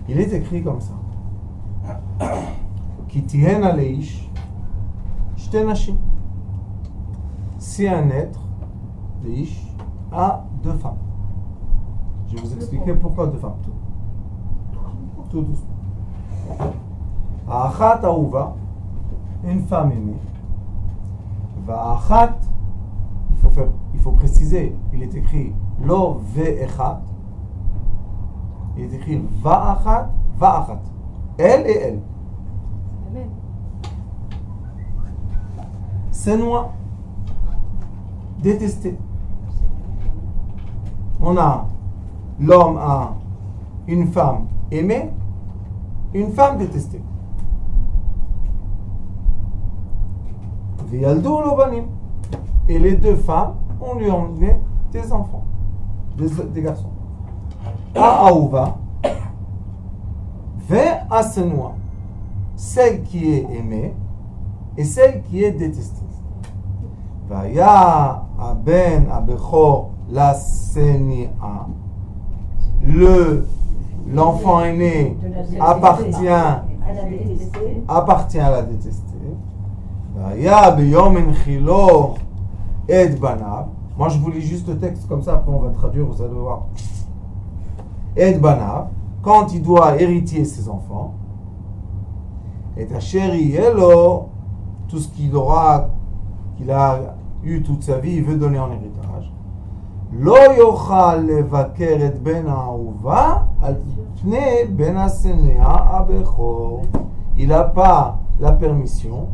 Il est écrit comme ça. Ki tihena leish shte nashim. Si un être, leish, a deux femmes. Je vais vous expliquer pourquoi deux femmes. Tout doucement. Achat aouva, une femme aimée. Va'achat, il faut préciser, il est écrit lo ve'echat. Il est écrit va'achat, va'achat. Elle et elle. Amen. C'est noir. Détesté. On a l'homme a une femme aimée, une femme détestée. V'yaldu lo banim. Et les deux femmes, on lui a emmené des enfants, des garçons. Aouva, ve'asenoa, celle qui est aimée et celle qui est détestée. Vaya aben abechor la senia. L'enfant aîné appartient à la détestée. Vaya beyom enchilo et banav. Moi je vous lis juste le texte comme ça, après on va traduire, vous allez voir. Et banav, quand il doit hériter ses enfants. Et ta chérie, hello, tout ce qu'il a eu toute sa vie, il veut donner en héritage. Lo yochal levaker et ben ha'ahuva al pnei ben hasenea abechor. Il n'a pas la permission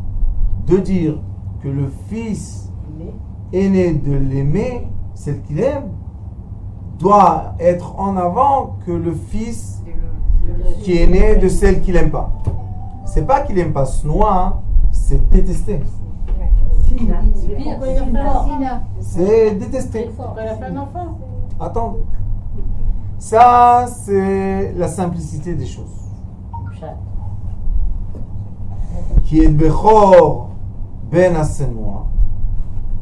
de dire que le fils aîné de l'aimer, celle qu'il aime, doit être en avant que le fils qui est né de celle qu'il n'aime pas. C'est pas qu'il n'aime pas ce noir, c'est détester. C'est détester. Attendez. Ça, c'est la simplicité des choses. Qui est Bechor ben Asenoa,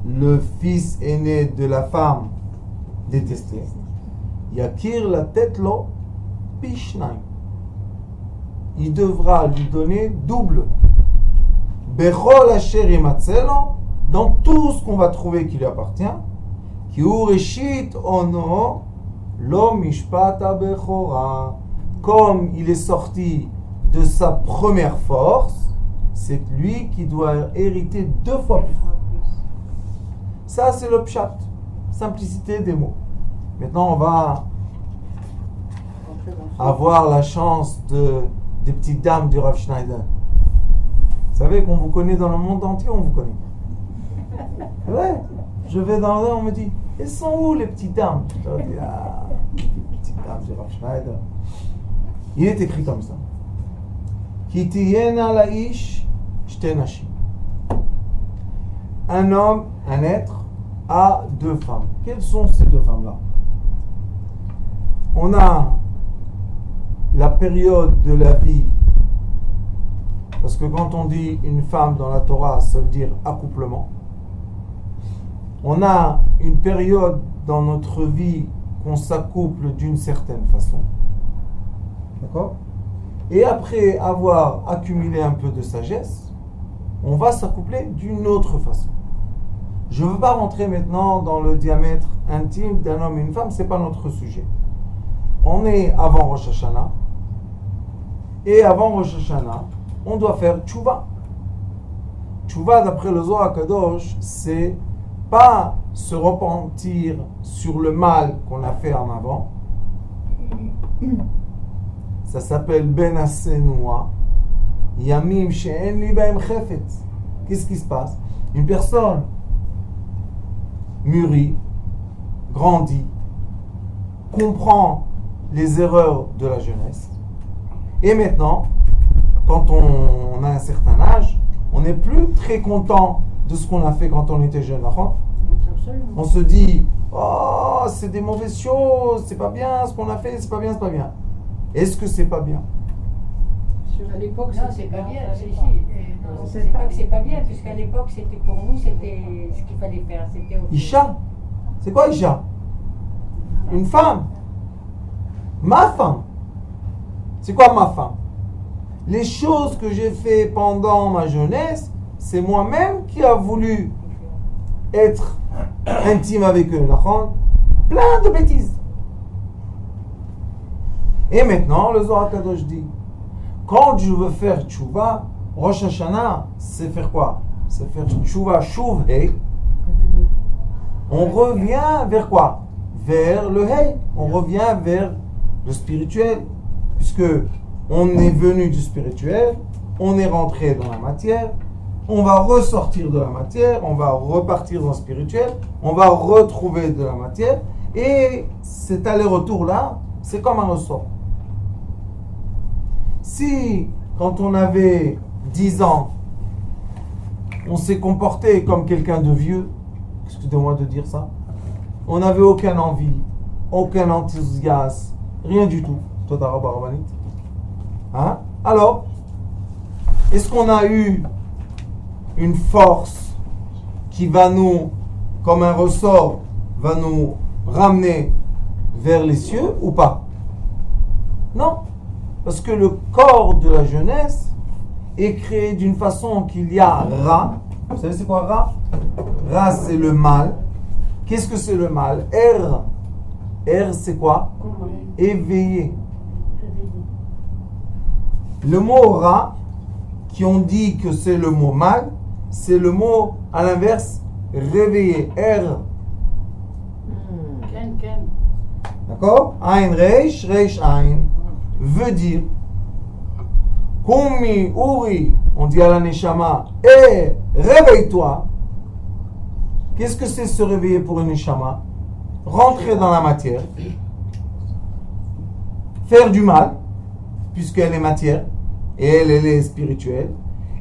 le fils aîné de la femme détestée. Yakir la tête lo pishnaim. Il devra lui donner double. Bechol asher imatzelo, dans tout ce qu'on va trouver qui lui appartient. Ki ureshit ono lo mishpata bechora. Comme il est sorti de sa première force, c'est lui qui doit hériter deux fois plus. Ça, c'est le pshat, simplicité des mots. Maintenant, on va avoir la chance des petites dames du Rav Schneider. Vous savez qu'on vous connaît dans le monde entier, on vous connaît. Ouais, je vais dans là, on me dit, elles sont où les petites dames? Je dis, les petites dames du Rav Schneider. Il est écrit comme ça. Ki tiyena laish shte nashim. Un homme, un être, a deux femmes. Quelles sont ces deux femmes-là? On a la période de la vie, parce que quand on dit une femme dans la Torah, ça veut dire accouplement. On a une période dans notre vie qu'on s'accouple d'une certaine façon. D'accord? Et après avoir accumulé un peu de sagesse, on va s'accoupler d'une autre façon. Je ne veux pas rentrer maintenant dans le diamètre intime d'un homme et une femme, ce n'est pas notre sujet. On est avant Rosh Hashanah, et avant Rosh Hashanah, on doit faire tchouva. Tchouva, d'après le Zohar Kadosh, c'est pas se repentir sur le mal qu'on a fait en avant. Ça s'appelle Ben Asenoa. Yamim she'en li b'hem chefetz. Qu'est-ce qui se passe? Une personne mûrit, grandit, comprend les erreurs de la jeunesse. Et maintenant, quand on a un certain âge, on n'est plus très content de ce qu'on a fait quand on était jeune. On se dit, oh, c'est des mauvaises choses, c'est pas bien ce qu'on a fait, c'est pas bien, c'est pas bien. Est-ce que c'est pas bien? À l'époque, non, c'est pas bien. C'est pas que c'est pas bien, puisqu'à l'époque, c'était pour nous, c'était ce qu'il fallait faire. C'était Isha. C'est quoi Isha? Une femme. Ma femme. C'est quoi ma fin? Les choses que j'ai fait pendant ma jeunesse, c'est moi-même qui a voulu être intime avec eux. Plein de bêtises. Et maintenant, le Zohar Kadosh dit, quand je veux faire tchouva, Rosh Hashanah, c'est faire quoi? C'est faire tchouva, chouv, hey. On revient vers quoi? Vers le hey. On revient vers le spirituel. Puisque on est venu du spirituel, on est rentré dans la matière, on va ressortir de la matière, on va repartir dans le spirituel, on va retrouver de la matière, et cet aller-retour-là, c'est comme un ressort. Si, quand on avait 10 ans, on s'est comporté comme quelqu'un de vieux, excusez-moi de dire ça, on n'avait aucune envie, aucun enthousiasme, rien du tout. Toi, t'as rabbinite. Hein? Alors, est-ce qu'on a eu une force qui va nous, comme un ressort, va nous ramener vers les cieux ou pas? Non. Parce que le corps de la jeunesse est créé d'une façon qu'il y a Ra. Vous savez c'est quoi Ra? Ra c'est le mal. Qu'est-ce que c'est le mal? R. R c'est quoi? Éveillé. Le mot Ra, qui ont dit que c'est le mot mal, c'est le mot à l'inverse réveillé. R. D'accord? Ein Reish, Reish Ein veut dire Kumi, Uri, on dit à la Neshama, réveille-toi. Qu'est-ce que c'est se réveiller pour une Neshama? Rentrer dans la matière, faire du mal, puisqu'elle est matière, et elle est spirituelle.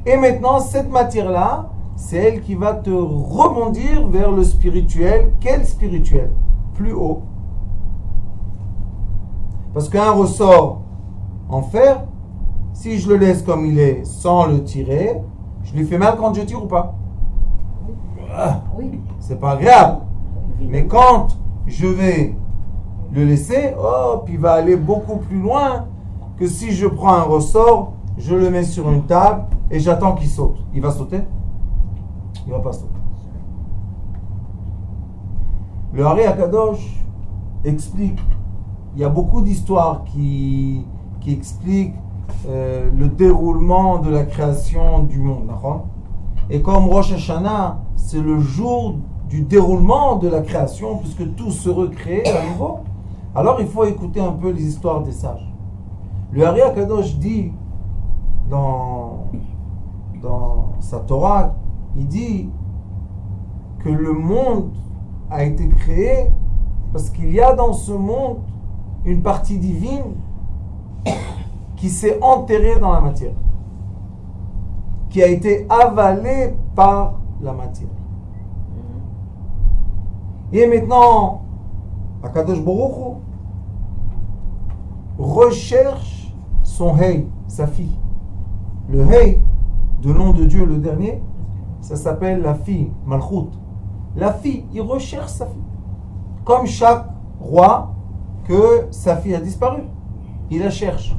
Et maintenant, cette matière-là, c'est elle qui va te rebondir vers le spirituel. Quel spirituel? Plus haut. Parce qu'un ressort en fer, si je le laisse comme il est, sans le tirer, je lui fais mal quand je tire ou pas? Oui. C'est pas grave. Mais quand je vais le laisser, puis il va aller beaucoup plus loin que si je prends un ressort, je le mets sur une table et j'attends qu'il saute. Il va sauter? Il va pas sauter. Le Hari Akadosh explique, il y a beaucoup d'histoires qui expliquent le déroulement de la création du monde. Et comme Rosh Hashanah, c'est le jour du déroulement de la création, puisque tout se recrée à nouveau, alors il faut écouter un peu les histoires des sages. Le Hari Akadosh dit dans sa Torah, il dit que le monde a été créé parce qu'il y a dans ce monde une partie divine qui s'est enterrée dans la matière, qui a été avalée par la matière. Et maintenant, Akadosh Baruch Hu recherche son Hey, sa fille. Le Hey, de nom de Dieu le dernier, ça s'appelle la fille, Malchut. La fille, il recherche sa fille. Comme chaque roi que sa fille a disparu. Il la cherche.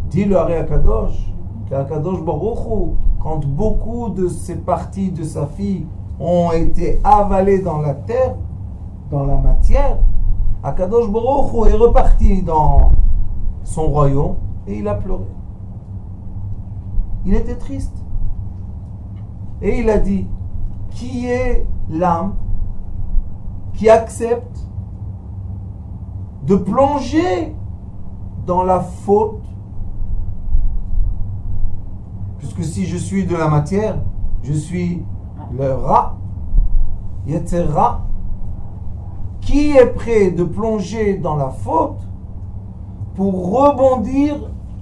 Dit le Hari Akadosh, qu'Akadosh Baruch Hu, quand beaucoup de ces parties de sa fille ont été avalées dans la terre, dans la matière, Akadosh Baruch Hu est reparti dans son royaume et il a pleuré. Il était triste. Et il a dit, qui est l'âme qui accepte de plonger dans la faute? Puisque si je suis de la matière, je suis le Ra, Yetzer Ra. Qui est prêt de plonger dans la faute pour rebondir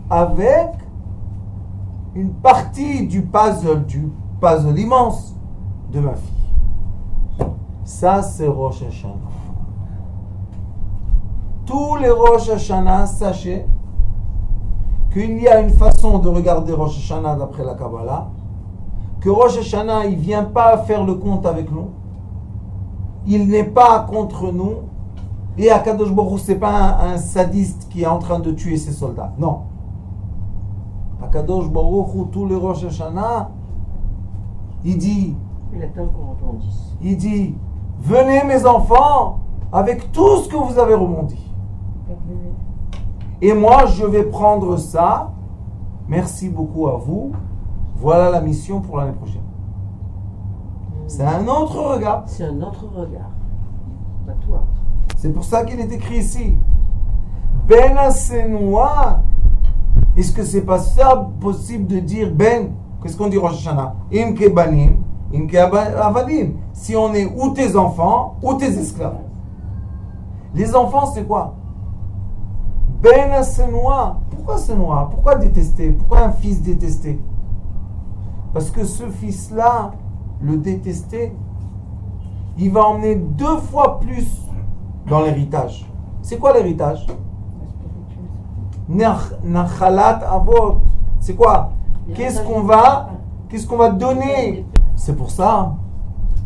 avec une partie du puzzle immense de ma fille? Ça, c'est Rosh Hashanah. Tous les Rosh Hashanah, sachez qu'il y a une façon de regarder Rosh Hashanah d'après la Kabbalah, que Rosh Hashanah, il ne vient pas faire le compte avec nous, il n'est pas contre nous, et Akadosh Baruch Hu, ce n'est pas un sadiste qui est en train de tuer ses soldats. Non. Akadosh Baruch Hu, tous les Rosh Hashanah, il dit, Il attend qu'on rebondisse. il dit, venez mes enfants, avec tout ce que vous avez rebondi. Et moi, je vais prendre ça. Merci beaucoup à vous. Voilà la mission pour l'année prochaine. C'est un autre regard. C'est un autre regard. Pas toi. C'est pour ça qu'il est écrit ici. Ben Asenoua. Est-ce que c'est pas ça possible de dire Ben? Qu'est-ce qu'on dit Rosh Hashanah? Im ke banim, im ke avadim. Si on est ou tes enfants ou tes esclaves. Les enfants, c'est quoi? Ben Asenoua. Pourquoi Asenoua? Pourquoi détester? Pourquoi un fils détesté? Parce que ce fils-là, le détester, il va emmener 2 fois plus dans l'héritage. C'est quoi l'héritage? Nachalat avot. C'est quoi? Qu'est-ce qu'on va donner? C'est pour ça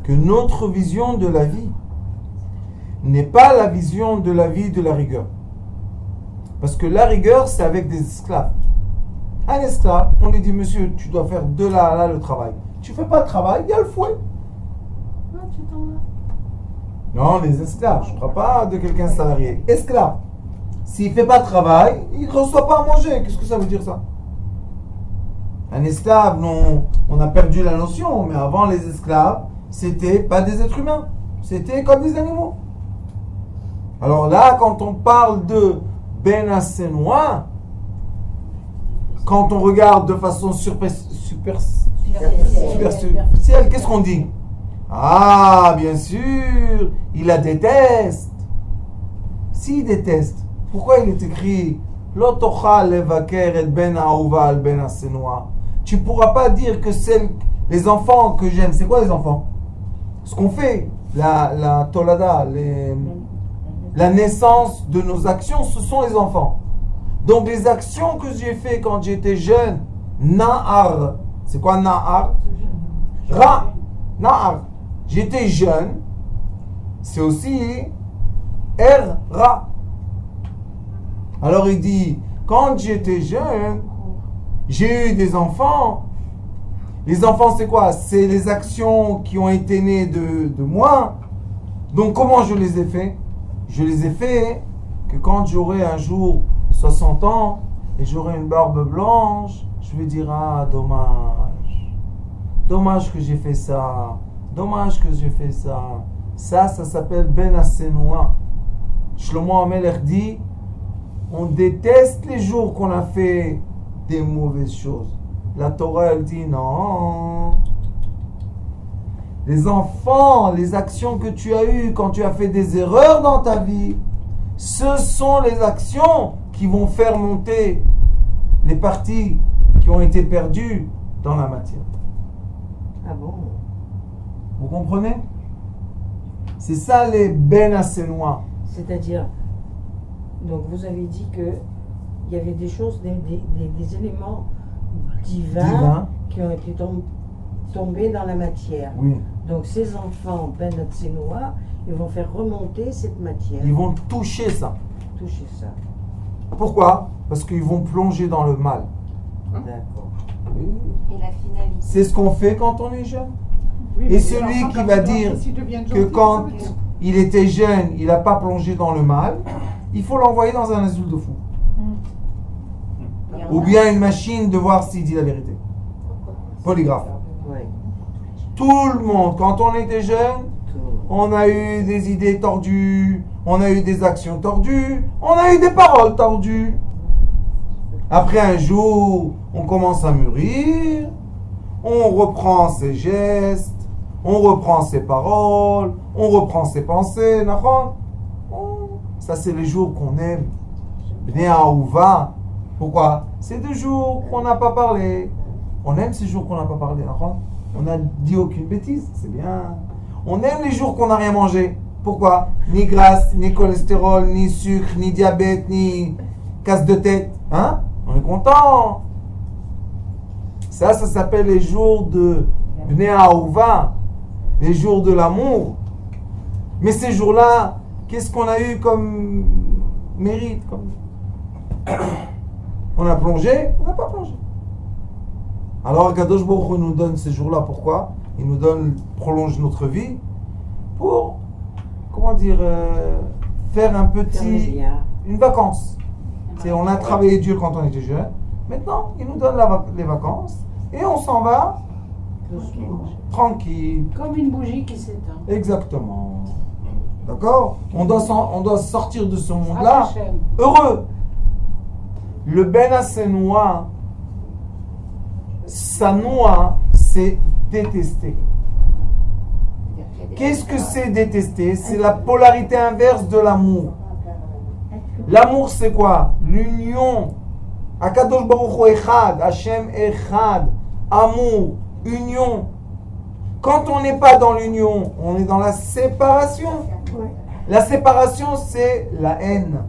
que notre vision de la vie n'est pas la vision de la vie de la rigueur. Parce que la rigueur, c'est avec des esclaves. Un esclave, on lui dit, monsieur, tu dois faire de là le travail. Tu fais pas le travail, il y a le fouet. Ah, tu t'en vas. Non, les esclaves, je ne parle pas de quelqu'un salarié. Esclave. S'il ne fait pas de travail, il ne reçoit pas à manger. Qu'est-ce que ça veut dire ça? Un esclave, non, on a perdu la notion, mais avant les esclaves, c'était pas des êtres humains. C'était comme des animaux. Alors là, quand on parle de Ben Asenoua, quand on regarde de façon superficielle, qu'est-ce qu'on dit? Ah, bien sûr, il la déteste. S'il déteste, pourquoi il est écrit Lo tochal levaker et ben ahuva al ben asenoua? Tu pourras pas dire que c'est les enfants que j'aime. C'est quoi les enfants? Ce qu'on fait, la tolada, la naissance de nos actions, ce sont les enfants. Donc les actions que j'ai fait quand j'étais jeune, na'ar, c'est quoi na'ar? Ra, na'ar. J'étais jeune, c'est aussi ra. Alors il dit, quand j'étais jeune, j'ai eu des enfants. Les enfants, c'est quoi? C'est les actions qui ont été nées de moi. Donc comment je les ai fait? Je les ai fait que quand j'aurai un jour 60 ans et j'aurai une barbe blanche, je vais dire, ah, dommage. Dommage que j'ai fait ça. Dommage que j'ai fait ça. Ça s'appelle Ben Asenoua. Shlomo HaMelech dit, on déteste les jours qu'on a fait des mauvaises choses. La Torah, elle dit non. Les enfants, les actions que tu as eues quand tu as fait des erreurs dans ta vie, ce sont les actions qui vont faire monter les parties qui ont été perdues dans la matière. Ah bon? Vous comprenez? C'est ça les Ben Asenoua. C'est-à-dire, donc vous avez dit que il y avait des choses, des éléments divins qui ont été tombés dans la matière. Oui. Donc ces enfants, Ben Asenoua, ils vont faire remonter cette matière. Ils vont toucher ça. Toucher ça. Pourquoi? Parce qu'ils vont plonger dans le mal. D'accord. Oui. Et la finalité. C'est ce qu'on fait quand on est jeune. Oui, Et mais celui l'enfant, qui quand va il grandit, dire s'il devient que gentil, quand ça veut dire. il était jeune, il n'a pas plongé dans le mal, il faut l'envoyer dans un asile de fou. Il y en Ou a- bien une machine de voir s'il dit la vérité. Polygraphe. Oui. Tout le monde, quand on était jeune, Tout. on a eu des idées tordues, on a eu des actions tordues, on a eu des paroles tordues. Après un jour, on commence à mûrir, on reprend ses gestes, on reprend ses paroles, on reprend ses pensées. Ça, c'est les jours qu'on aime. Bnei Ahuva. Pourquoi? C'est des jours qu'on n'a pas parlé. On aime ces jours qu'on n'a pas parlé. On n'a dit aucune bêtise. C'est bien. On aime les jours qu'on n'a rien mangé. Pourquoi? Ni graisse, ni cholestérol, ni sucre, ni diabète, ni casse de tête. Hein? On est content. Ça s'appelle les jours de Bnei Ahuva, les jours de l'amour. Mais ces jours-là, qu'est-ce qu'on a eu comme mérite? On a plongé? On n'a pas plongé. Alors Kadosh Baruch Hu nous donne ces jours-là, pourquoi? Il nous prolonge notre vie pour, comment dire, faire une vacance. On a travaillé dur quand on était jeune. Maintenant, il nous donne les vacances et on s'en va tranquille. Comme une bougie qui s'éteint. Exactement. D'accord? On doit sortir de ce monde-là heureux. Le Ben Hasanoua, Sanoua, c'est détester. Qu'est-ce que c'est détester? C'est la polarité inverse de l'amour. L'amour, c'est quoi? L'union. Akadosh Baruch Hu Echad, Hashem Echad. Amour, union. Quand on n'est pas dans l'union, on est dans la séparation. La séparation, c'est la haine.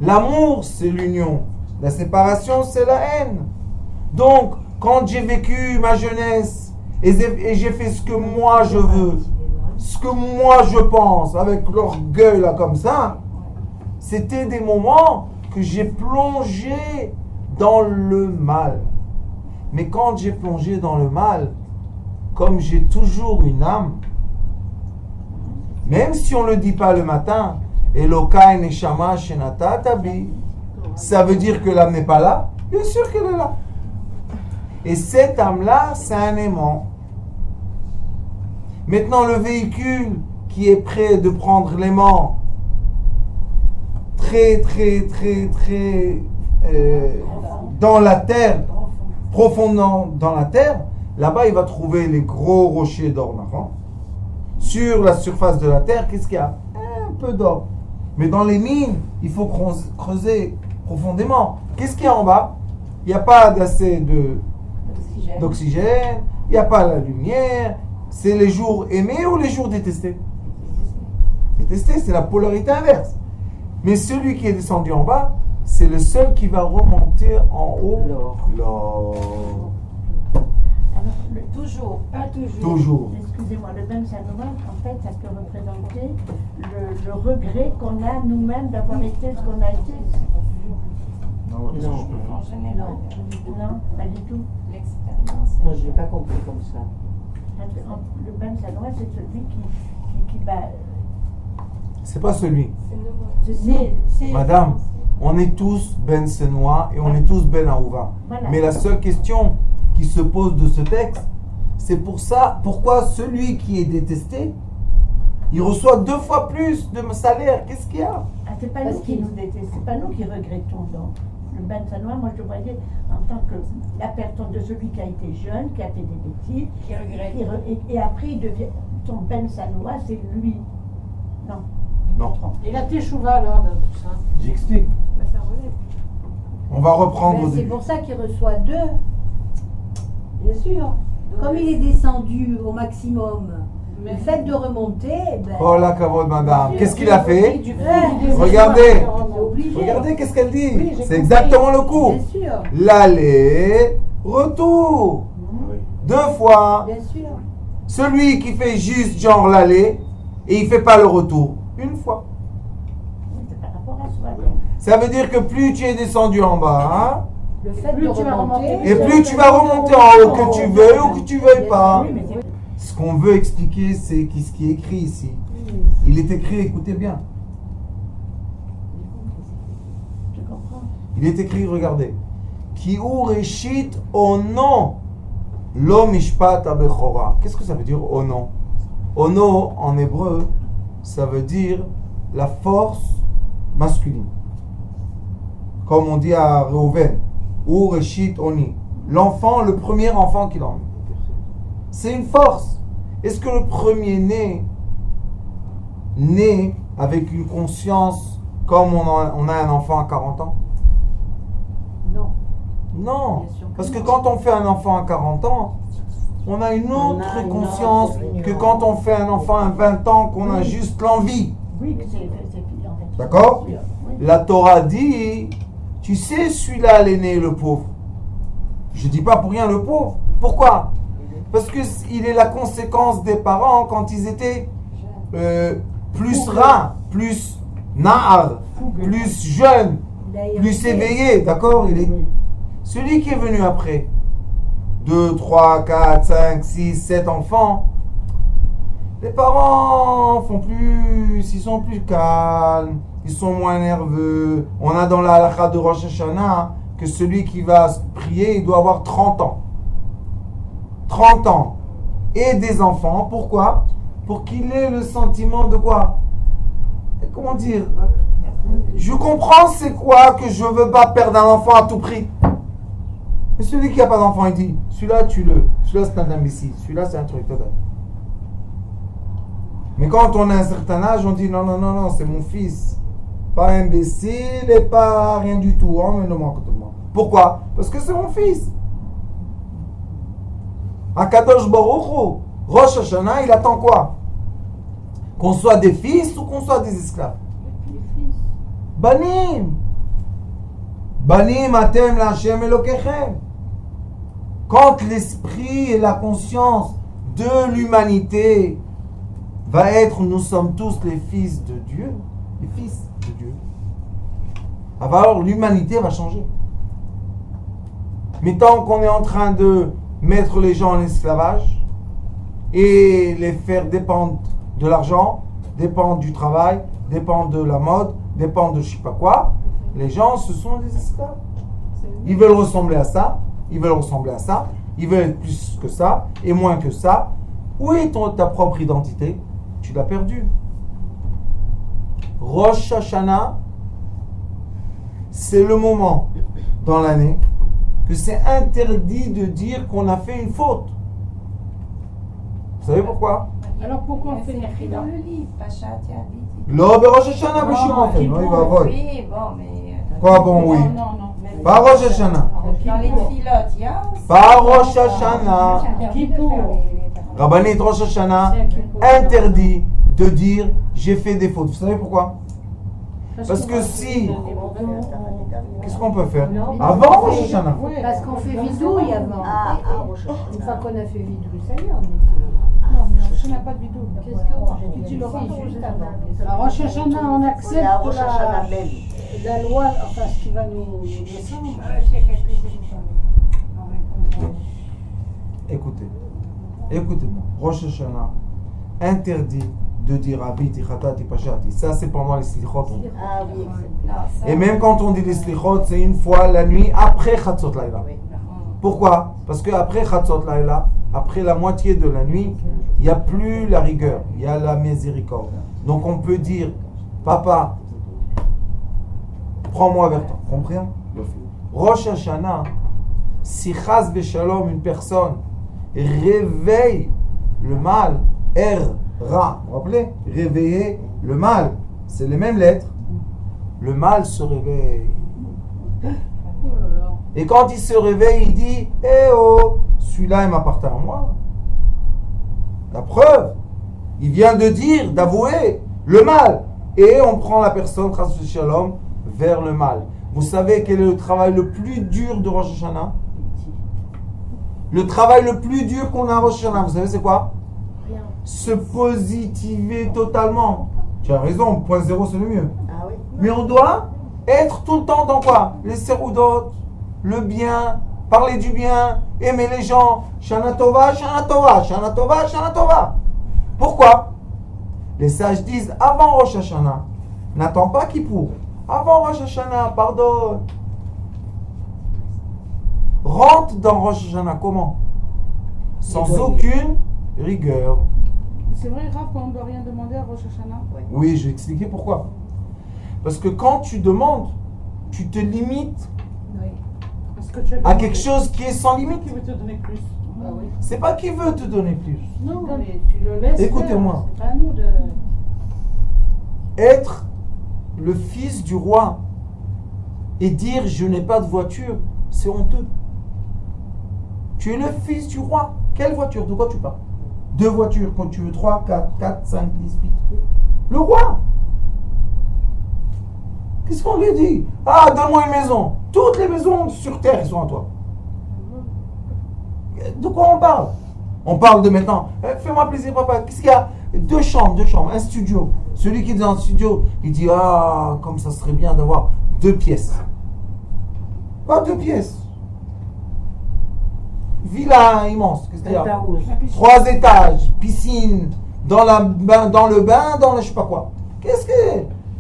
L'amour, c'est l'union. La séparation, c'est la haine. Donc, quand j'ai vécu ma jeunesse et j'ai fait ce que moi je veux, ce que moi je pense, avec l'orgueil là comme ça, c'était des moments que j'ai plongé dans le mal. Mais quand j'ai plongé dans le mal, comme j'ai toujours une âme, même si on ne le dit pas le matin, Elokai Neshama Shenata Tabi, ça veut dire que l'âme n'est pas là? Bien sûr qu'elle est là. Et cette âme-là, c'est un aimant. Maintenant, le véhicule qui est prêt de prendre l'aimant, très dans la terre, profondément dans la terre, là-bas, il va trouver les gros rochers d'or. Sur la surface de la terre, qu'est-ce qu'il y a? Un peu d'or. Mais dans les mines, il faut creuser profondément. Qu'est-ce qu'il y a en bas? Il n'y a pas assez d'oxygène, il n'y a pas la lumière. C'est les jours aimés ou les jours détestés? Détestés, c'est la polarité inverse. Mais celui qui est descendu en bas, c'est le seul qui va remonter en haut. L'or. Alors, toujours, pas toujours. Toujours. Excusez-moi, le Ben Sanoua, en fait, ça peut représenter le regret qu'on a nous-mêmes d'avoir été ce qu'on a été. Non, En général. Non, pas du tout. L'expérience. Moi, je ne l'ai pas compris comme ça. Le Ben Sanoua, c'est celui qui c'est pas celui. C'est Madame, on est tous Ben Sanoua et on est tous Ben Aouva. Voilà. Mais la seule question qui se pose de ce texte, c'est pourquoi celui qui est détesté, il reçoit 2 fois plus de salaire. Qu'est-ce qu'il y a? C'est pas nous qui nous détestons, c'est pas nous qui regrettons. Donc, le Ben Sanoua, moi je le voyais en tant que la personne de celui qui a été jeune, qui a fait des bêtises, qui regrette. Et après, il devient son Ben Sanoua, c'est lui. Non. Et la teshuva alors dans tout ça? J'explique. Ça relève. On va reprendre au C'est début. pour ça qu'il reçoit 2. Bien sûr. Comme il est descendu au maximum, le fait de remonter, Oh la kavod, madame. Qu'est-ce qu'il a fait? c'est Regardez. obligé. Regardez qu'est-ce qu'elle dit. Oui, j'ai C'est compris. exactement le coup. Bien sûr. L'aller, retour. 2 fois. Bien sûr. Celui qui fait juste genre l'aller et il fait pas le retour. 1 fois. C'est par rapport à soi. Ça veut dire que plus tu es descendu en bas, Le fait Plus de tu vas remonter. remonter. et plus tu vas remonter en haut, que tu veux ou que tu veuilles pas. Oui, mais c'est Ce qu'on veut expliquer, c'est ce qui est écrit ici. Il est écrit, écoutez bien. je comprends. Il est écrit, regardez. Ki ureshit ono lo mishpat abechora. Qu'est-ce que ça veut dire ono? Ono en hébreu, ça veut dire la force masculine. Comme on dit à Reuven, ureshit oni. L'enfant, le premier enfant qu'il en met. C'est une force. Est-ce que le premier-né naît avec une conscience comme on a un enfant à 40 ans? Non. Non, Bien sûr que parce que non. quand on fait un enfant à 40 ans, on a une autre une conscience autre que quand on fait un enfant à 20 ans, qu'on a juste l'envie. Oui, mais c'est en fait. D'accord? Oui. La Torah dit, tu sais, celui-là, l'aîné, le pauvre. Je dis pas pour rien le pauvre. Pourquoi? Parce qu'il est la conséquence des parents quand ils étaient plus rares, plus na'ar, plus jeunes, plus éveillés. D'accord? Celui qui est venu après, 2, 3, 4, 5, 6, 7 enfants, les parents ils sont plus calmes, ils sont moins nerveux. On a dans la halakha de Rosh Hashanah que celui qui va prier, il doit avoir 30 ans. 30 ans. Et des enfants, pourquoi? Pour qu'il ait le sentiment de quoi? Comment dire? Je comprends c'est quoi que je veux pas perdre un enfant à tout prix. Mais celui qui n'a pas d'enfant, il dit, celui-là, tue-le. Celui-là, c'est un imbécile. Celui-là, c'est un truc total. Mais quand on a un certain âge, on dit, non, c'est mon fils. Pas imbécile et pas rien du tout. Oh, mais non, pourquoi? Parce que c'est mon fils. Akadosh Baruch Hu, Rosh Hashanah, il attend quoi? Qu'on soit des fils ou qu'on soit des esclaves? Banim. Banim atem l'Hashem Elokechem. Quand l'esprit et la conscience de l'humanité va être, nous sommes tous les fils de Dieu, les fils de Dieu, alors l'humanité va changer. Mais tant qu'on est en train de mettre les gens en esclavage et les faire dépendre de l'argent, dépendre du travail, dépendre de la mode, dépendre de je sais pas quoi, les gens, ce sont des esclaves. Ils veulent ressembler à ça, ils veulent ressembler à ça, ils veulent être plus que ça et moins que ça. Où est ta propre identité? Tu l'as perdue. Rosh Hashanah, c'est le moment dans l'année que c'est interdit de dire qu'on a fait une faute. Vous savez pourquoi? Alors pourquoi on fait les écrit dans le livre, Pacha Tiabit. Là, Rosh Hashanah, mais je suis en fait. Non, il va voir. Oui, bon, mais. Quoi, bon, oui. Non. Pas Rosh Hashanah. Dans les filotes, il y a aussi. Pas Rosh Hashanah. Kippour. Rabbanit Rosh Hashanah interdit de dire j'ai fait des fautes. Vous savez pourquoi? Parce que si, qu'est-ce qu'on peut faire? Avant Rosh Hashanah. Parce qu'on fait vidouille avant. Une fois qu'on a fait vidouille, ça y est, on était. Non, mais je n'ai pas de vidéo. Qu'est-ce que tu l'auras juste avant? À Rosh Hashanah, on accepte la loi, enfin ce qui va nous descendre. Écoutez-moi. Rosh Hashanah interdit de dire Abiti, Khatati, Pashati. Ça, c'est pendant les slichot. Ah oui, Et même quand on dit les slichot, c'est une fois la nuit après Chatzot Laïla. Pourquoi? Parce qu'après Chatzot Laïla, après la moitié de la nuit, il n'y a plus la rigueur, il y a la miséricorde. Donc on peut dire, papa, prends-moi vers toi. Comprenez? Rosh Hashanah, si Chaz Veshalom, une personne, réveille le mal, Ra, vous vous rappelez? Réveiller le mal, c'est les mêmes lettres. Le mal se réveille. Et quand il se réveille, il dit eh oh, celui-là il m'appartient à moi. La preuve, il vient de dire, d'avouer le mal. Et on prend la personne, Chas Shalom, vers le mal. Vous savez quel est le travail le plus dur de Rosh Hashanah? Le travail le plus dur qu'on a à Rosh Hashanah, vous savez c'est quoi? Se positiver totalement. Tu as raison, point zéro c'est le mieux. Ah oui. Mais on doit être tout le temps dans quoi? Les seroudot, le bien, parler du bien, aimer les gens. Shana Tova, Shana Tova, Shana Tova, Shana Tova. Pourquoi? Les sages disent avant Rosh Hashanah, n'attends pas Kippour. Avant Rosh Hashanah, pardonne. Rentre dans Rosh Hashanah comment? Sans aucune rigueur. C'est vrai, Rav, qu'on ne doit rien demander à Rosh Hashanah? Oui, je vais expliquer pourquoi. Parce que quand tu demandes, tu te limites Parce que tu as à quelque chose qui est sans limite. qui veut te donner plus. Ah oui. C'est pas qui veut te donner plus. Non, mais tu le laisses. Écoutez-moi. C'est pas à nous de. Être le fils du roi et dire je n'ai pas de voiture, c'est honteux. Tu es le fils du roi. Quelle voiture? De quoi tu parles? 2 voitures, quand tu veux 3, 4, 5, 10, 8. Le roi. Qu'est-ce qu'on lui dit? Ah, donne-moi une maison. Toutes les maisons sur terre, ils sont à toi. De quoi on parle? On parle de maintenant. Fais-moi plaisir, papa. Qu'est-ce qu'il y a? 2 chambres, un studio. Celui qui est dans un studio, il dit ah, comme ça serait bien d'avoir 2 pièces. Pas 2 pièces. villa immense. Qu'est-ce qu'il y a? Penthouse. 3 étages, piscine, dans le bain, dans le je sais pas quoi.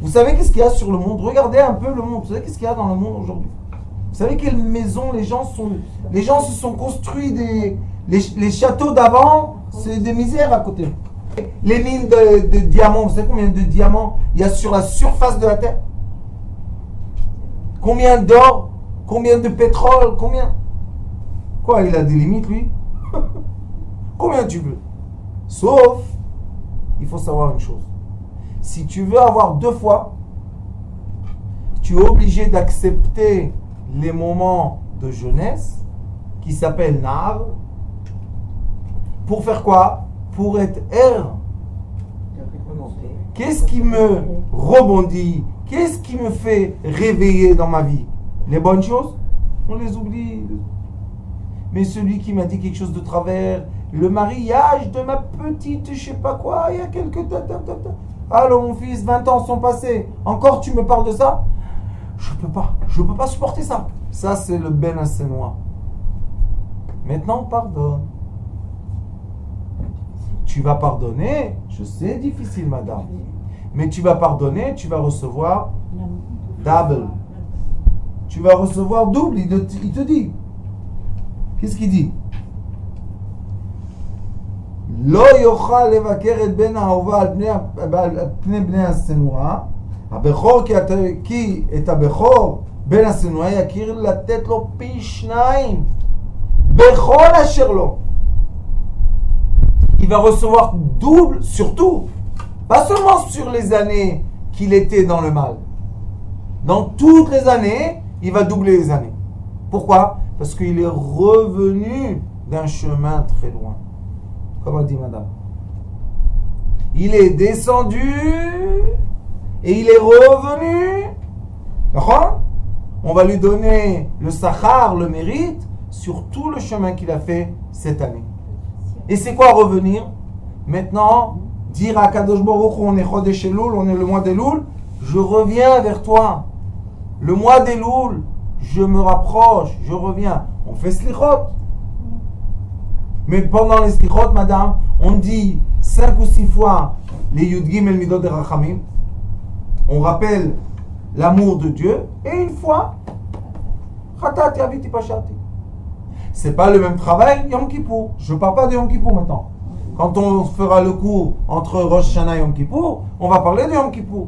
Vous savez qu'est-ce qu'il y a sur le monde? Regardez un peu le monde. Vous savez qu'est-ce qu'il y a dans le monde aujourd'hui? Vous savez quelles maisons les gens se sont construits les châteaux d'avant, c'est des misères à côté. Les mines de diamants, vous savez combien de diamants il y a sur la surface de la terre? Combien d'or? Combien de pétrole? Combien? Quoi, il a des limites lui? Combien tu veux? Sauf, il faut savoir une chose. Si tu veux avoir 2 fois, tu es obligé d'accepter les moments de jeunesse qui s'appellent Nav. Pour faire quoi? Pour être R. Qu'est-ce qui me rebondit? Qu'est-ce qui me fait réveiller dans ma vie? Les bonnes choses? On les oublie. Mais celui qui m'a dit quelque chose de travers, le mariage de ma petite, je sais pas quoi, il y a quelques... Allô mon fils, 20 ans sont passés. Encore tu me parles de ça? Je peux pas supporter ça. Ça c'est le Ben Assenois. Maintenant pardonne. Tu vas pardonner, je sais, difficile madame. Mais tu vas pardonner, tu vas recevoir double. Tu vas recevoir double, il te dit. Qu'est-ce qu'il dit? לא יוכל לבקר את בן האהובה על פני בני השנואה, הבכור כי את הבכור בן השנואה יכיר לתת לו פי 2 בכל אשר לו. Il va recevoir double sur tout, pas seulement sur les années qu'il était dans le mal. Dans toutes les années, il va doubler les années. Pourquoi? Parce qu'il est revenu d'un chemin très loin. Comme a dit madame. Il est descendu et il est revenu. D'accord? On va lui donner le sachar, le mérite, sur tout le chemin qu'il a fait cette année. Et c'est quoi revenir? Maintenant, dire à Kadosh Baruch Hu, on est Chodesh Elul, on est le mois d'Elul, je reviens vers toi. Le mois d'Elul, je me rapproche, je reviens. On fait slichot. Mais pendant les slichot, madame, on dit 5 ou 6 fois les Yud Gimel Midot de Rachamim. On rappelle l'amour de Dieu. Et une fois, Chatati Aviti Pashati. C'est pas le même travail, Yom Kippour. Je ne parle pas de Yom Kippour maintenant. Quand on fera le cours entre Rosh Hashanah et Yom Kippour, on va parler de Yom Kippour.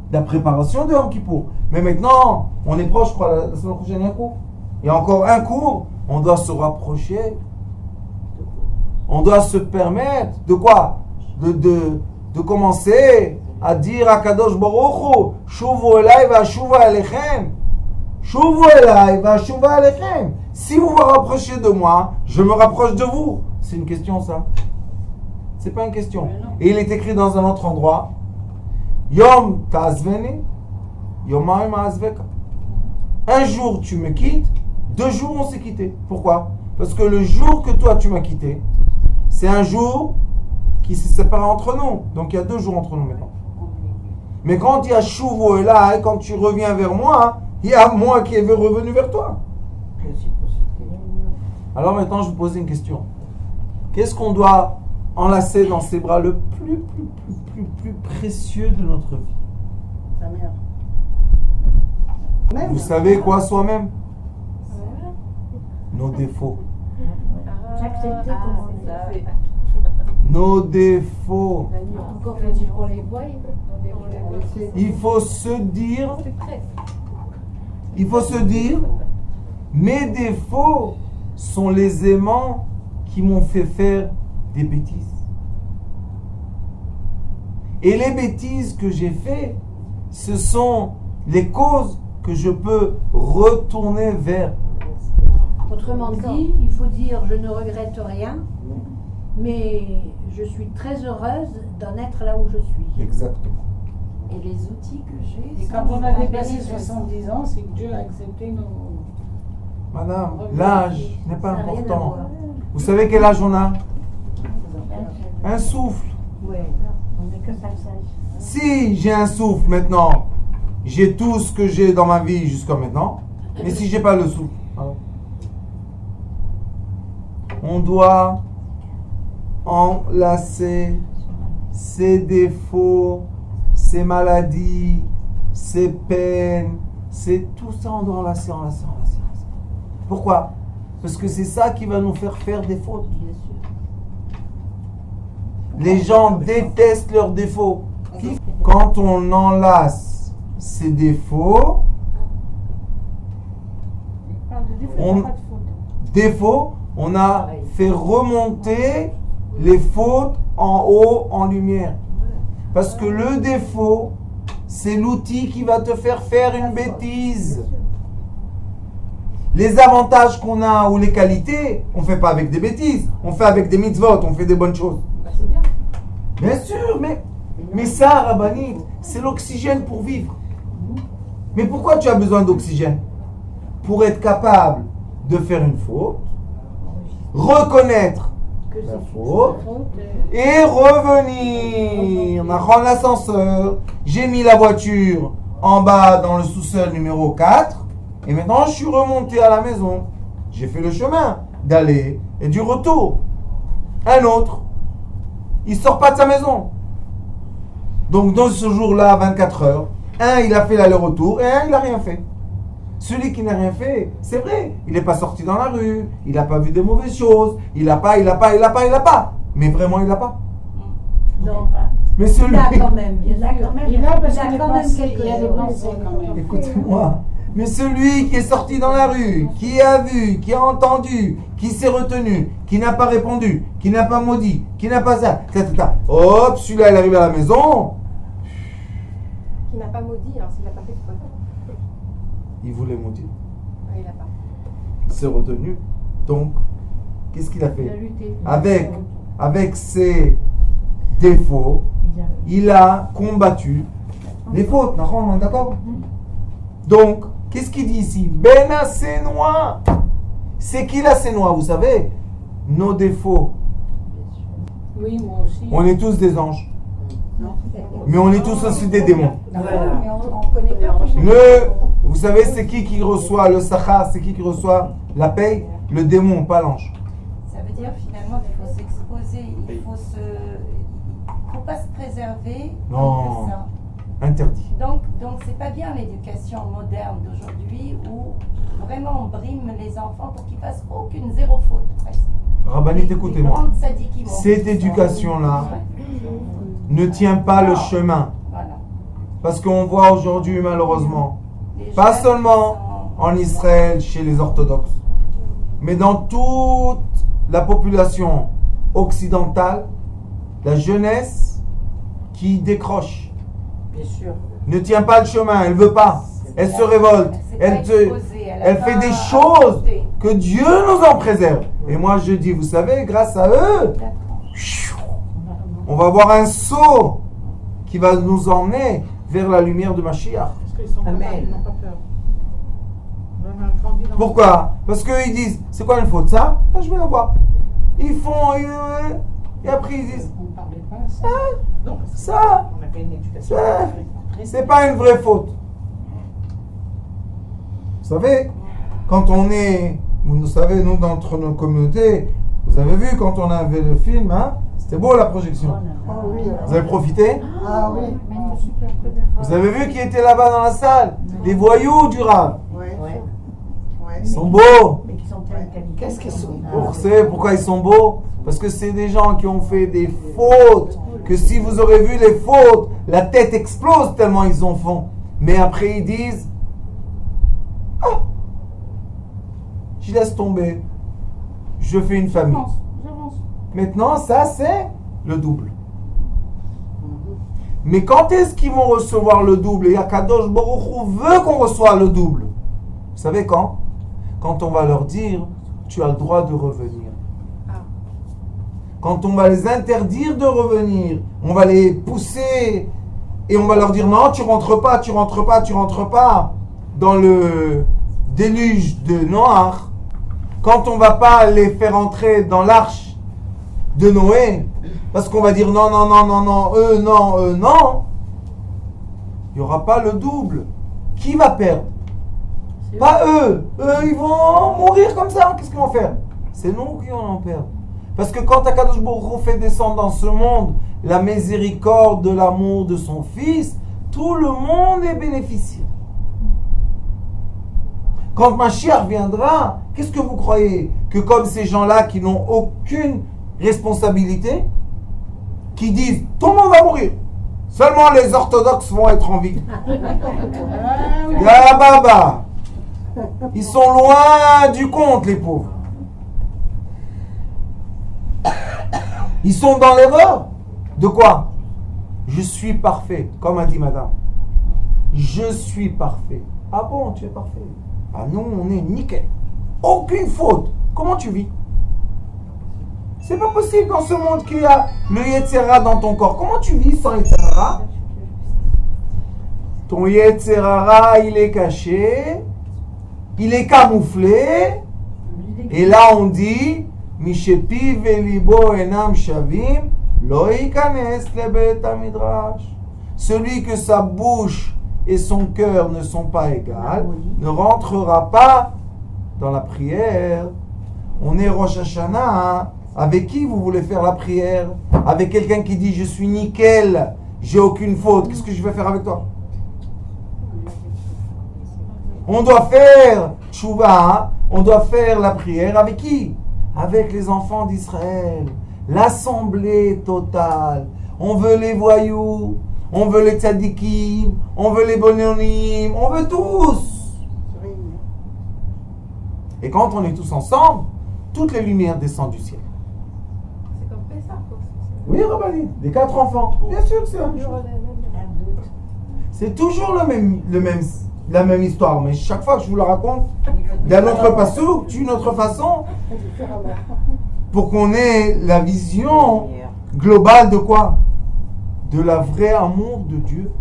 De la préparation de Yom Kippour. Mais maintenant, on est proche, je crois, la semaine prochaine, il y a un cours. Il y a encore un cours. On doit se rapprocher. On doit se permettre de quoi? De commencer à dire à Kadosh Baruch Hu, Shuvu elai va shuva alechem. Shuvu elai va shuva alechem. Si vous vous rapprochez de moi, je me rapproche de vous. C'est une question, ça? C'est pas une question. Et il est écrit dans un autre endroit, Yom ta'azveni, Yoma'im a'azveka. Un jour tu me quittes, 2 jours on s'est quitté. Pourquoi? Parce que le jour que toi tu m'as quitté, c'est un jour qui s'est séparé entre nous. Donc il y a 2 jours entre nous maintenant. Mais quand il y a Shuvu elai, quand tu reviens vers moi, il y a moi qui est revenu vers toi. Alors maintenant je vous pose une question. Qu'est-ce qu'on doit enlacer dans ses bras le plus précieux de notre vie? Sa mère. Vous savez quoi soi-même? Nos défauts. J'acceptais comment on est. Nos défauts. Encore faut-il qu'on les voie. Il faut se dire, mes défauts sont les aimants qui m'ont fait faire des bêtises. Et les bêtises que j'ai fait, ce sont les causes que je peux retourner vers. Autrement dit, il faut dire je ne regrette rien, mais je suis très heureuse d'en être là où je suis. Exactement. Et les outils que j'ai. Et quand on a dépassé 70 ans, c'est que Dieu a accepté nos... Madame, l'âge n'est pas Ça n'a rien à important. voir. Vous savez quel âge on a? Un souffle. Ouais. On n'est que passage. Si j'ai un souffle maintenant, j'ai tout ce que j'ai dans ma vie jusqu'à maintenant. Mais si j'ai pas le souffle, alors On doit enlacer ses défauts, ses maladies, ses peines, tout ça on doit enlacer. Pourquoi? Parce que c'est ça qui va nous faire des fautes. Les gens détestent leurs défauts. Quand on enlace ses défauts, on a fait remonter les fautes en haut, en lumière. Parce que le défaut, c'est l'outil qui va te faire une bêtise. Les avantages qu'on a ou les qualités, on ne fait pas avec des bêtises. On fait avec des mitzvot, on fait des bonnes choses. C'est bien. Bien sûr, mais ça, Rabbanit, c'est l'oxygène pour vivre. Mais pourquoi tu as besoin d'oxygène? Pour être capable de faire une faute, reconnaître la faute et revenir. On a rendu l'ascenseur, j'ai mis la voiture en bas dans le sous-sol numéro 4 et maintenant je suis remonté à la maison. J'ai fait le chemin d'aller et du retour. Un autre, il sort pas de sa maison. Donc dans ce jour-là, 24 heures, un il a fait l'aller-retour et un il n'a rien fait. Celui qui n'a rien fait, c'est vrai, il n'est pas sorti dans la rue, il n'a pas vu des mauvaises choses, il n'a pas. Mais vraiment, il n'a pas. Non, Mais celui... Il a quand même, bien sûr. Il a parce Il a qu'il quand même quelque il y a des chose. pensées quand même. Écoutez-moi. Mais celui qui est sorti dans la rue, qui a vu, qui a entendu, qui s'est retenu, qui n'a pas répondu, qui n'a pas maudit, qui n'a pas ça, hop, celui-là, il arrive à la maison. Qui n'a pas maudit, alors s'il n'a pas fait de faute. Il voulait maudire. Il n'a pas. Il s'est retenu. Donc, qu'est-ce qu'il a Il a fait? lutté. Avec ses défauts, il a combattu les fautes. On est d'accord? Donc, qu'est-ce qu'il dit ici? Ben Assénois. C'est qui la Sénois? Vous savez, nos défauts. Oui, moi aussi. On est tous des anges. Mais on est tous aussi des démons. Mais on connaît pas. Vous savez, c'est qui reçoit le sachar? C'est qui reçoit la paye? Le démon, pas l'ange. Ça veut dire finalement qu'il faut s'exposer, il faut pas se préserver Non. de ça. Interdit. Donc c'est pas bien l'éducation moderne d'aujourd'hui où vraiment on brime les enfants pour qu'ils fassent zéro faute presque. Rabbanit, écoutez-moi. Grandes sadikim. Cette éducation-là ne tient pas le chemin. Voilà. Parce qu'on voit aujourd'hui, malheureusement, Les pas jeunes seulement sont- en Israël, chez les orthodoxes, mais dans toute la population occidentale, la jeunesse qui décroche, Bien sûr. ne tient pas le chemin, elle veut pas, elle se révolte, s'est pas exposée, elle a fait pas des choses accepté. que Dieu nous en préserve. Et moi je dis, vous savez, grâce à eux, on va avoir un saut qui va nous emmener vers la lumière de Mashiach. Parce qu'ils sont Amen. ils n'ont pas peur. On a grandi dans- Pourquoi? Parce qu'ils disent, c'est quoi une faute? Ça? Je vais la voir. Ils font, et après ils disent, On ne parlait pas à ça. Non, parce que ça, on avait une éducation ça, très c'est pas une vraie faute. Vous savez, quand on est, vous savez, nous, dans nos communautés, vous avez vu quand on avait le film, hein, c'était beau la projection. Vous avez profité? Ah oui. Vous avez vu qui était là-bas dans la salle? Les voyous du Rav. Ouais. Ouais. Ils sont beaux. Mais qui sont telles qualités. Qu'est-ce qu'ils sont Vous savez pourquoi ils sont beaux? Parce que c'est des gens qui ont fait des fautes, que si vous aurez vu les fautes, la tête explose tellement ils en font. Mais après ils disent, ah, je laisse tomber, je fais une famille. Maintenant ça c'est le double. Mais quand est-ce qu'ils vont recevoir le double? Et Akadosh Baruch Hu veut qu'on reçoive le double. Vous savez quand? Quand on va leur dire, tu as le droit de revenir. Quand on va les interdire de revenir, on va les pousser et on va leur dire non, tu rentres pas dans le déluge de Noach. Quand on va pas les faire entrer dans l'arche de Noé, parce qu'on va dire non, eux non, il n'y aura pas le double. Qui va perdre? Pas eux. Eux, ils vont mourir comme ça. Qu'est-ce qu'ils vont faire? C'est nous qui en perdons. Parce que quand Akadosh Baruch Hu fait descendre dans ce monde la miséricorde de l'amour de son Fils, tout le monde est bénéficiaire. Quand Mashiach viendra, qu'est-ce que vous croyez? Que comme ces gens-là qui n'ont aucune responsabilité, qui disent tout le monde va mourir, seulement les orthodoxes vont être en vie. Ya Baba, ils sont loin du compte, les pauvres. Ils sont dans l'erreur. De quoi? Je suis parfait, comme a dit madame. Je suis parfait. Ah bon, tu es parfait? Ah nous, on est nickel. Aucune faute. Comment tu vis? C'est pas possible dans ce monde qu'il y a le Yetzera dans ton corps. Comment tu vis sans Yetzera? Ton Yetzera, il est caché, il est camouflé. Et là, on dit Mishepi velibo enam shavim lo yikanes lebet hamidrash. Celui que sa bouche et son cœur ne sont pas égales ne rentrera pas dans la prière. On est Rosh Hashanah. Hein? Avec qui vous voulez faire la prière? Avec quelqu'un qui dit je suis nickel, j'ai aucune faute. Qu'est-ce que je vais faire avec toi? On doit faire tchouva, on doit faire la prière avec qui? Avec les enfants d'Israël. L'assemblée totale. On veut les voyous, on veut les tzadikim, on veut les bononim, on veut tous. Et quand on est tous ensemble, toutes les lumières descendent du ciel. C'est comme Pessah, quoi. Oui, Rabani, des 4 enfants. Bien sûr que c'est la même chose. C'est toujours la même histoire, mais chaque fois que je vous la raconte, d'un autre passouk, d'une autre façon, pour qu'on ait la vision globale de quoi? De la vraie amour de Dieu.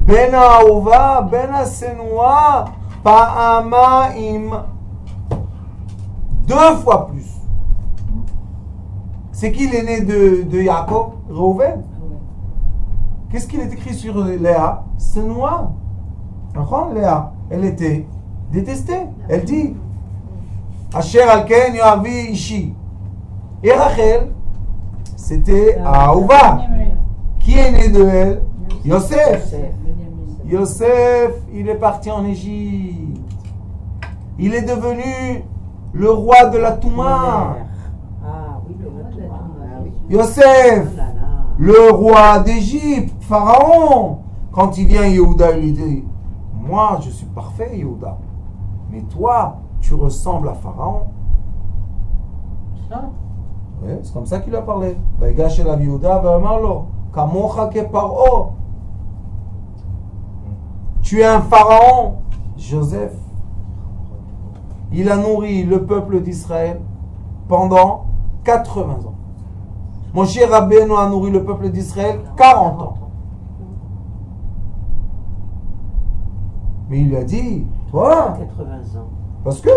Ben Aova, Ben Asenoua, Pa'amaim. 2 fois plus. C'est qui l'aîné de Yaakov? Reuven. Qu'est-ce qu'il est écrit sur Léa? Senoua. Léa, elle était détestée. Elle dit Asher alken yoavi ishi. Et Rachel, c'était Aouva. Qui est né de elle? Yosef. Yosef, il est parti en Égypte. Il est devenu le roi de la Touma. Ah oui, le roi de la Touma. Yosef, le roi d'Égypte, Pharaon. Quand il vient, Yehuda, il lui dit moi, je suis parfait, Yehuda. Mais toi, tu ressembles à Pharaon. Oui, c'est comme ça qu'il a parlé. Vaïgash el Yehuda v'amarlo, kamocha ke Paro. Tu es un pharaon, Joseph. Il a nourri le peuple d'Israël pendant 80 ans. Moshe Rabbeinu a nourri le peuple d'Israël 40 ans. Mais il lui a dit, toi, 80 ans. parce que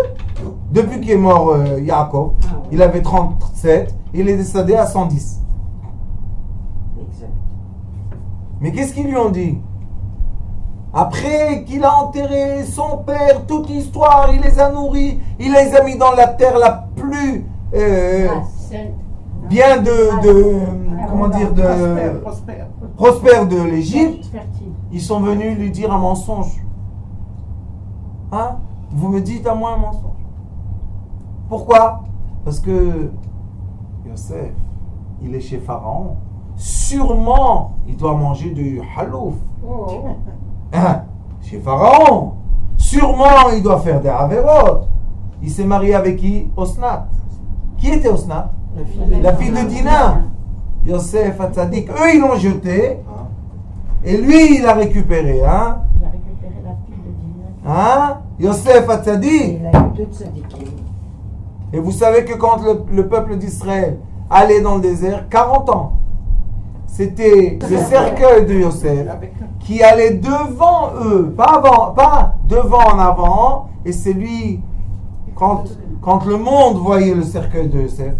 depuis qu'il est mort Yaakov, il avait 37, il est décédé à 110. Exact. Mais qu'est-ce qu'ils lui ont dit? Après qu'il a enterré son père, toute l'histoire, il les a nourris, il les a mis dans la terre la plus bien prospère de l'Égypte. Ils sont venus lui dire un mensonge. Hein? Vous me dites à moi un mensonge. Pourquoi? Parce que Yosef, il est chez Pharaon. Sûrement, il doit manger du halouf. Chez Pharaon. Sûrement, il doit faire des avérotes. Il s'est marié avec qui? Osnat. Qui était Osnat? La fille de Dina. Yosef Hatzadik. Eux, ils l'ont jeté. Et lui, il a récupéré. Hein? Il a récupéré la fille de Dina. Hein? Yosef Hatzadik. Il a eu 2 tzadikim. Et vous savez que quand le peuple d'Israël allait dans le désert, 40 ans, c'était le cercueil de Yosef qui allait't eux, pas devant en avant, et c'est lui, quand le monde voyait le cercueil de Yosef,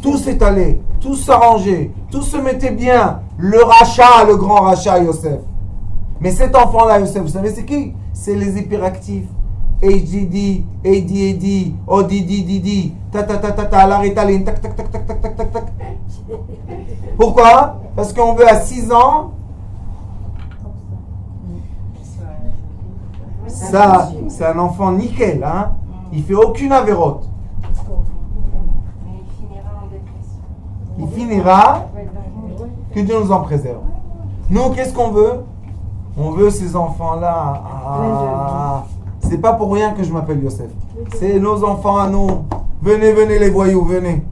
tout s'étalait, tout s'arrangeait, tout se mettait bien, le grand rachat Yosef. Mais cet enfant-là, Yosef, vous savez c'est qui? C'est les hyperactifs. HDD, ADD, ODD, ta, la Ritaline, tac, tac, tac, tac, tac, tac, tac, tac. Pourquoi? Parce qu'on veut à 6 ans, ça, c'est un enfant nickel, hein? Il fait aucune avérote. Mais il finira en dépression. Il finira, que Dieu nous en préserve. Nous, qu'est-ce qu'on veut? On veut ces enfants-là. Ah, c'est pas pour rien que je m'appelle Yosef. C'est nos enfants à nous. Venez, venez les voyous, venez.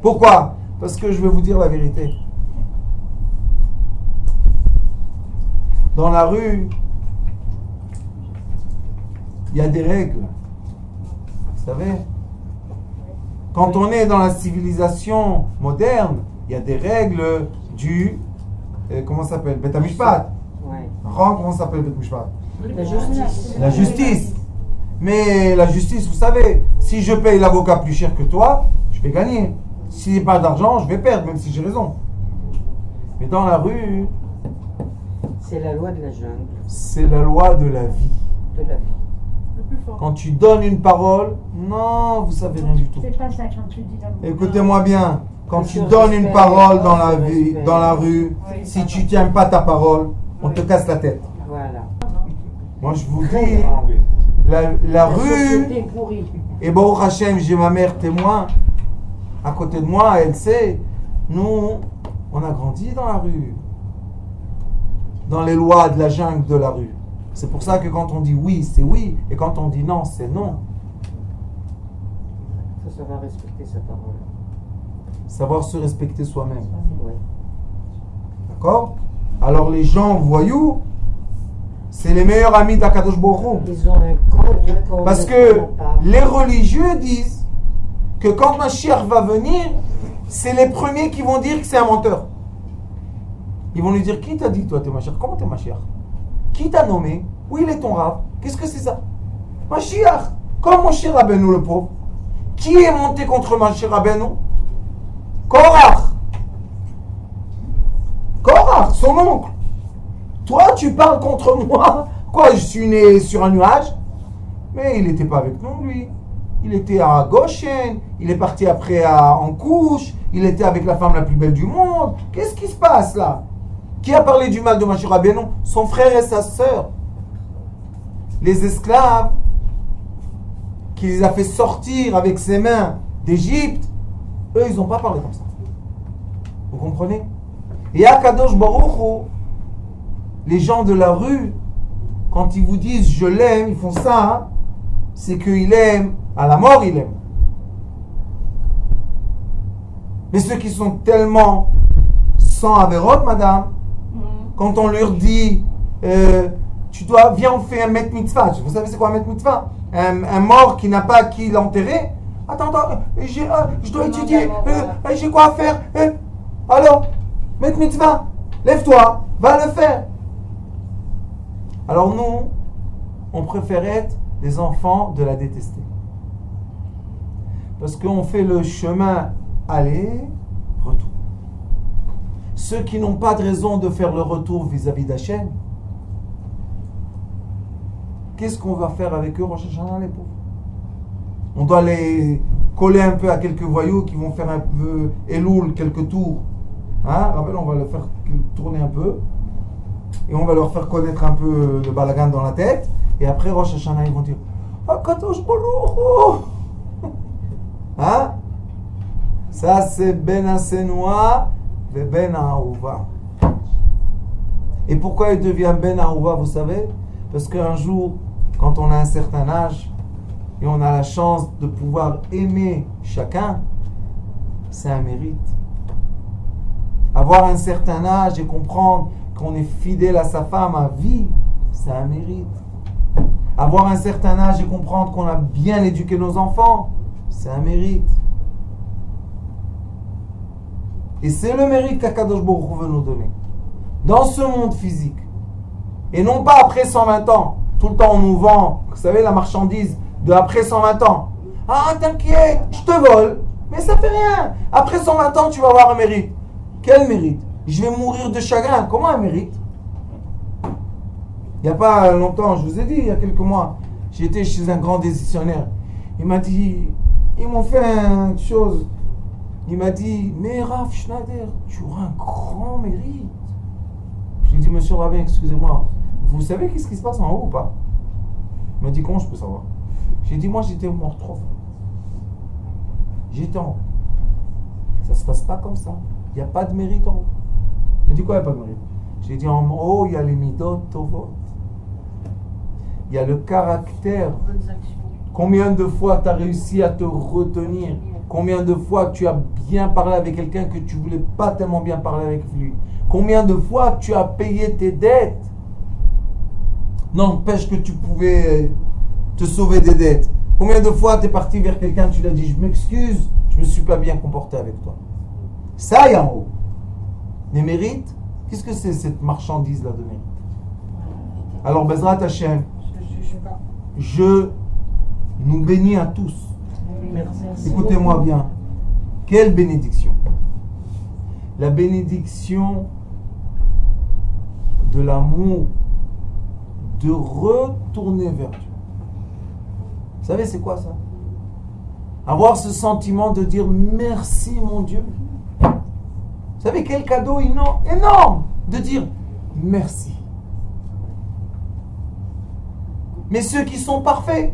Pourquoi? Parce que je vais vous dire la vérité. Dans la rue, il y a des règles. Vous savez? Quand on est dans la civilisation moderne, il y a des règles du... comment ça s'appelle? Bet HaMishpat. Ouais. Comment ça s'appelle Bet HaMishpat? La justice. La justice. Mais la justice, vous savez, si je paye l'avocat plus cher que toi, je vais gagner. S'il n'y a pas d'argent, je vais perdre, même si j'ai raison. Mais dans la rue, C'est la loi de la jungle, c'est la loi de la vie. de la vie. Quand tu donnes une parole, non, vous savez rien du tout. C'est pas ça quand tu dis la Écoutez-moi bien, quand tu donnes une parole dans la vie, dans la rue, si tu tiens pas ta parole, on te casse la tête. Voilà. Moi, je vous dis, la rue, société est pourrie. et Baruch Hashem, j'ai ma mère témoin à côté de moi, elle sait, nous, on a grandi dans la rue, dans les lois de la jungle de la rue. C'est pour ça que quand on dit oui, c'est oui, et quand on dit non, c'est non. Il faut savoir respecter sa parole. Savoir se respecter soi-même. Ouais. D'accord? Alors les gens voyous, c'est les meilleurs amis d'Akadosh Baruch Hu. Ils ont un code. Parce que les religieux disent que quand Mashiach va venir, c'est les premiers qui vont dire que c'est un menteur. Ils vont lui dire, qui t'a dit toi t'es Mashiach? Comment t'es Mashiach? Qui t'a nommé? Où il est ton rab? Qu'est-ce que c'est ça? Mashiach, comme Moshe Rabbeinu le pauvre. Qui est monté contre Moshe Rabbeinu? Korach. Korach, son oncle. Toi, tu parles contre moi? Quoi, je suis né sur un nuage? Mais il n'était pas avec nous, lui. Il était à Goshen, il est parti après en couche, il était avec la femme la plus belle du monde. Qu'est-ce qui se passe là? Qui a parlé du mal de Moshe Rabbeinu? Son frère et sa sœur. Les esclaves qu'il les a fait sortir avec ses mains d'Égypte, eux, ils n'ont pas parlé comme ça. Vous comprenez? Et à Kadosh Baruch Hu, les gens de la rue, quand ils vous disent je l'aime, ils font ça, hein, c'est qu'il aime, à la mort il aime. Mais ceux qui sont tellement sans avérote, madame, quand on leur dit viens on fait un met mitzvah, vous savez c'est quoi un met mitzvah? Un mort qui n'a pas qui l'enterrer. Attends, je dois étudier, j'ai quoi à faire? Alors, met mitzvah, lève-toi, va le faire. Alors nous, on préfère être des enfants de la détester. Parce qu'on fait le chemin aller-retour. Ceux qui n'ont pas de raison de faire le retour vis-à-vis d'Hachem, qu'est-ce qu'on va faire avec eux, Rosh Hashanah, les pauvres? On doit les coller un peu à quelques voyous qui vont faire un peu Elul, quelques tours. Hein? Rappel, on va le faire tourner un peu. Et on va leur faire connaître un peu le balagan dans la tête. Et après, Rosh Hashanah, ils vont dire Akadosh Baruch Hu. Hein? Ça, c'est Ben Asenoa et Ben Ahuva. Et pourquoi il devient Ben Ahuva, vous savez? Parce qu'un jour, quand on a un certain âge, et on a la chance de pouvoir aimer chacun, c'est un mérite. Avoir un certain âge et comprendre qu'on est fidèle à sa femme à vie, c'est un mérite. Avoir un certain âge et comprendre qu'on a bien éduqué nos enfants, c'est un mérite. Et c'est le mérite qu'Akadosh Baruch Hu veut nous donner. Dans ce monde physique. Et non pas après 120 ans. Tout le temps on nous vend, vous savez, la marchandise de après 120 ans. Ah, t'inquiète, je te vole. Mais ça fait rien. Après 120 ans, tu vas avoir un mérite. Quel mérite? Je vais mourir de chagrin. Comment un mérite? Il n'y a pas longtemps, je vous ai dit, il y a quelques mois, J'étais chez un grand décisionnaire. Il m'a dit, ils m'ont fait une chose. Il m'a dit, mais Rav Schneider, tu auras un grand mérite. Je lui ai dit, monsieur le rabbin, excusez-moi, vous savez qu'est-ce qui se passe en haut ou pas? Il m'a dit, comment je peux savoir? J'ai dit, moi j'étais mort 3 fois. J'étais en haut. Ça se passe pas comme ça. Il n'y a pas de mérite en haut. Il m'a dit, quoi, il n'y a pas de mérite? J'ai dit, en haut, il y a les midot tovot. Il y a le caractère. Combien de fois tu as réussi à te retenir? Combien de fois tu as bien parlé avec quelqu'un que tu ne voulais pas tellement bien parler avec lui? Combien de fois tu as payé tes dettes? N'empêche que tu pouvais te sauver des dettes. Combien de fois tu es parti vers quelqu'un, tu lui as dit, je m'excuse, je ne me suis pas bien comporté avec toi. Ça, il y a en haut. Les mérites, qu'est-ce que c'est cette marchandise-là de mérite? Alors, Bezrat Hashem, je nous bénis à tous. Merci. Écoutez-moi bien. Quelle bénédiction! La bénédiction de l'amour, de retourner vers Dieu. Vous savez, c'est quoi ça? Avoir ce sentiment de dire merci mon Dieu. Vous savez quel cadeau énorme de dire merci. Mais ceux qui sont parfaits,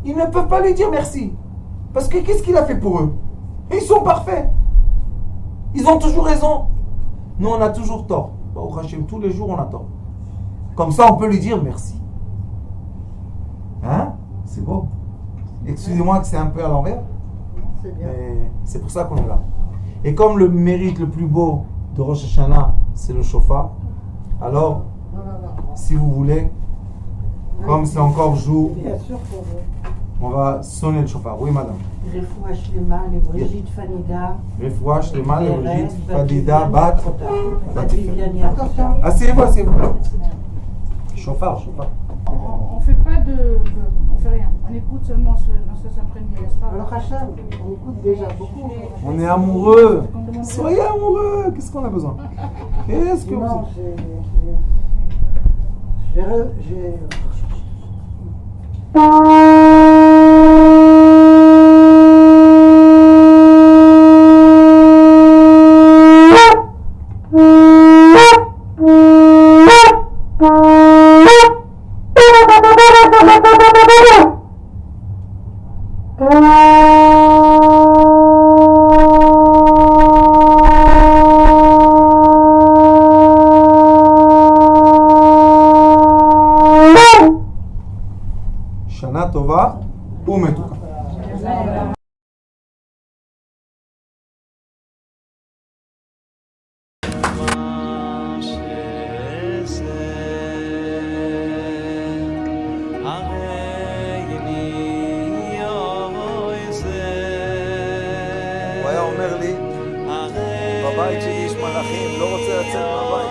ils ne peuvent pas lui dire merci. Parce que qu'est-ce qu'il a fait pour eux? Ils sont parfaits. Ils ont toujours raison. Nous, on a toujours tort. Au Hachem, tous les jours, on a tort. Comme ça, on peut lui dire merci. Hein? C'est beau. Excusez-moi que c'est un peu à l'envers. C'est bien. Mais c'est pour ça qu'on est là. Et comme le mérite le plus beau de Rosh Hashanah, c'est le shofar, alors, si vous voulez, comme c'est encore jour, Bien sûr pour vous. on va sonner le shofar. Oui, madame. Refouach Lema, les Brigitte Fanida. Refouach Lema, les Brigitte Fadida, Bat. Attention. Asseyez-vous, asseyez-vous. Shofar, shofar. On fait pas on fait rien. On écoute seulement dans ce imprégné, n'est-ce pas? Alors Hachem, on écoute déjà beaucoup. On est amoureux. Soyez amoureux. Qu'est-ce qu'on a besoin? Qu'est-ce que vous... Non, j'ai Shana Tova umetuka. הוא היה אומר לי, בבית שלי יש מלאכים, לא רוצה לצאת מהבית.